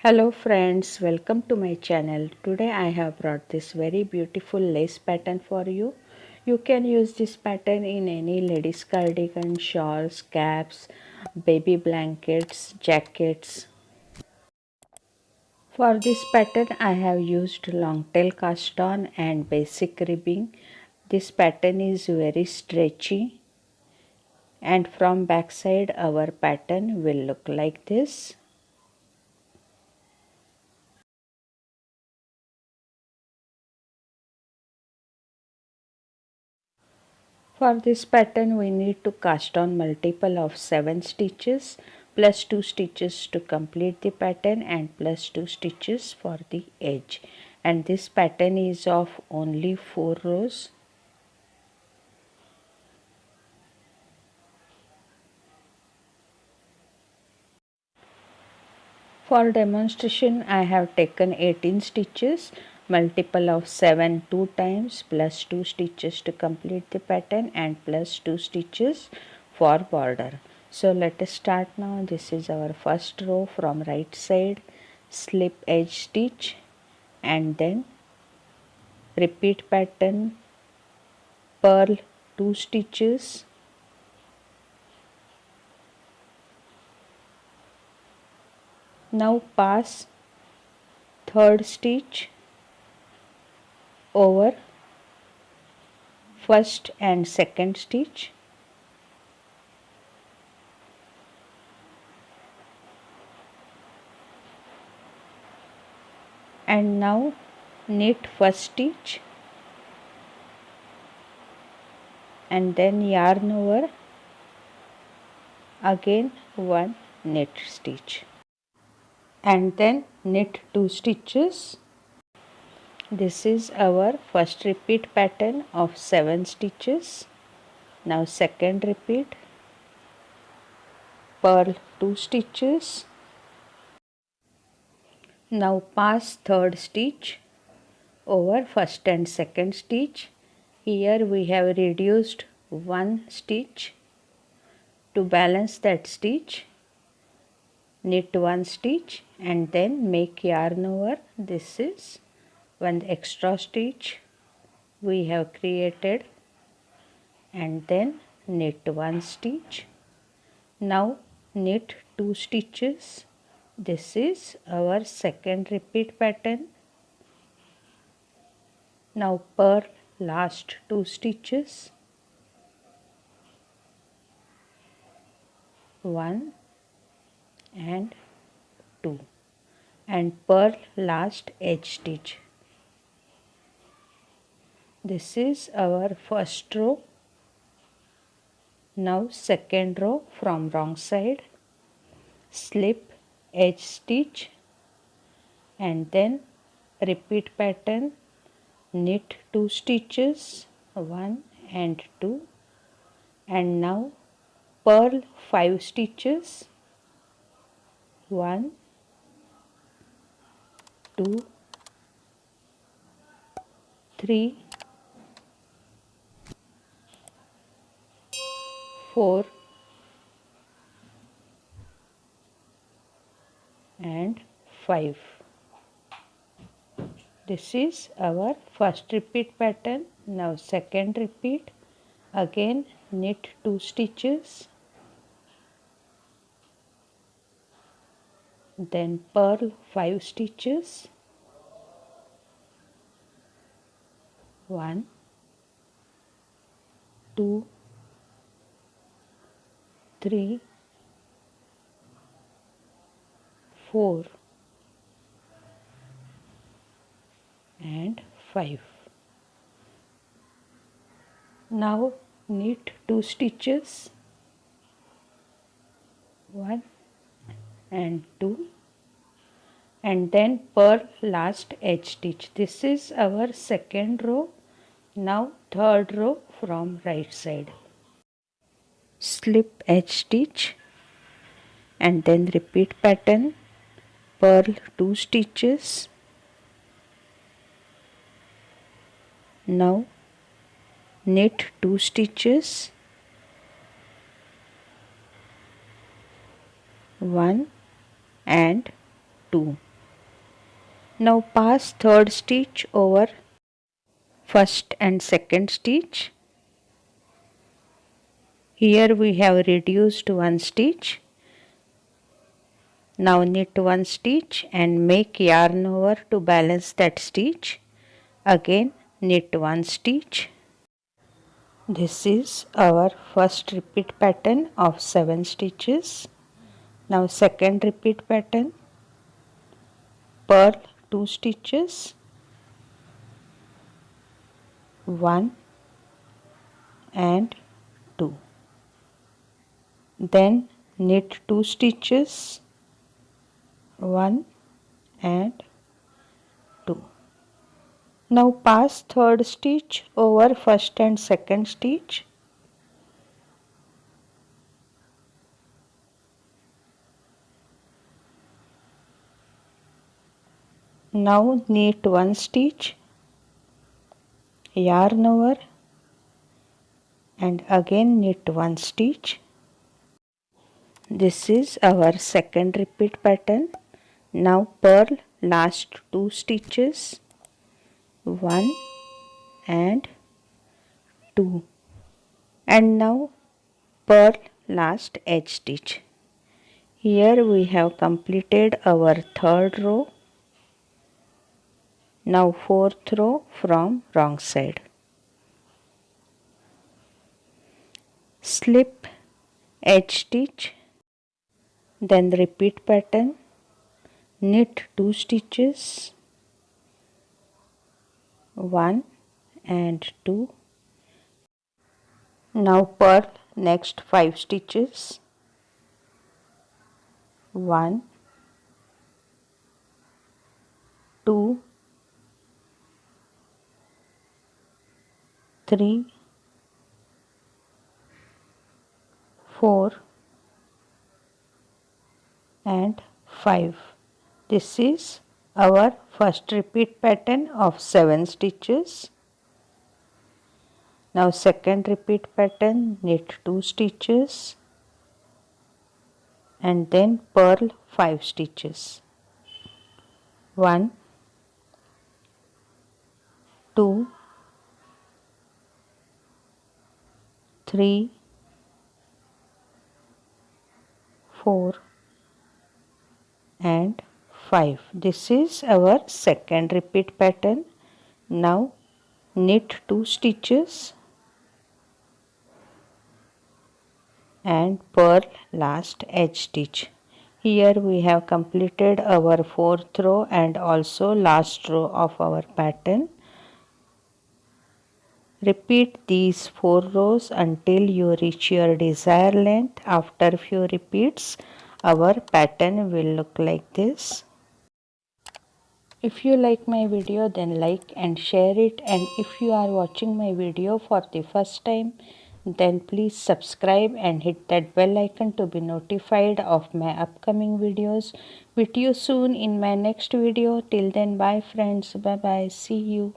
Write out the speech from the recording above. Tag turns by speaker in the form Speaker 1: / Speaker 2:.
Speaker 1: Hello friends, welcome to my channel. Today I have brought this very beautiful lace pattern for you. You can use this pattern in any ladies cardigan, shawls, caps, baby blankets, jackets. For this pattern I have used long tail cast on and basic ribbing. This pattern is very stretchy and from backside our pattern will look like this. For this pattern we need to cast on multiple of 7 stitches plus 2 stitches to complete the pattern and plus 2 stitches for the edge, and this pattern is of only 4 rows. For demonstration I have taken 18 stitches, multiple of 7 2 times plus 2 stitches to complete the pattern and plus 2 stitches for border. So let us start now. This is our first row from right side, slip edge stitch and then repeat pattern, purl 2 stitches, now pass third stitch over first and second stitch, and now knit first stitch and then yarn over, again one knit stitch and then knit 2 stitches. This is our first repeat pattern of 7 stitches. Now second repeat, purl 2 stitches, now pass third stitch over first and second stitch. Here we have reduced 1 stitch. To balance that stitch, knit 1 stitch and then make yarn over. This is one extra stitch we have created and then knit 1 stitch. Now knit 2 stitches. This is our second repeat pattern. Now purl last 2 stitches, 1 and 2, and purl last edge stitch. This is our first row. Now second row from wrong side, slip edge stitch and then repeat pattern, knit 2 stitches, 1 and 2, and now purl 5 stitches, 1, 2, 3, 4 and 5. This is our first repeat pattern. Now second repeat, again knit 2 stitches, then purl 5 stitches, 1, 2, 3, 4 and 5. Now knit 2 stitches, 1 and 2, and then purl last edge stitch. This is our second row. Now third row from right side, slip edge stitch and then repeat pattern, purl 2 stitches. Now knit 2 stitches, 1 and 2, Now pass third stitch over first and second stitch. Here we have reduced one stitch. Now knit one stitch and make yarn over to balance that stitch. Again knit one stitch. This is our first repeat pattern of 7 stitches. Now second repeat pattern, purl 2 stitches, 1 and 2. Then knit 2 stitches, 1 and 2. Now pass third stitch over first and second stitch. Now knit one stitch, yarn over and again knit one stitch. This is our second repeat pattern. Now purl last 2 stitches, 1 and 2, and now purl last edge stitch. Here we have completed our third row. Now fourth row from wrong side. Slip edge stitch, then repeat pattern, knit 2 stitches, 1 and 2. Now purl next 5 stitches, 1, 2, 3, 4 and 5. This is our first repeat pattern of 7 stitches. Now second repeat pattern, knit 2 stitches and then purl 5 stitches, 1, 2, 3, 4 and 5. This is our second repeat pattern. Now knit 2 stitches and purl last edge stitch. Here we have completed our fourth row and also last row of our pattern. Repeat these 4 rows until you reach your desired length. After few repeats, our pattern will look like this. If you like my video, then like and share it, and if you are watching my video for the first time, then please subscribe and hit that bell icon to be notified of my upcoming videos. Meet you soon in my next video. Till then, bye friends. Bye bye. See you.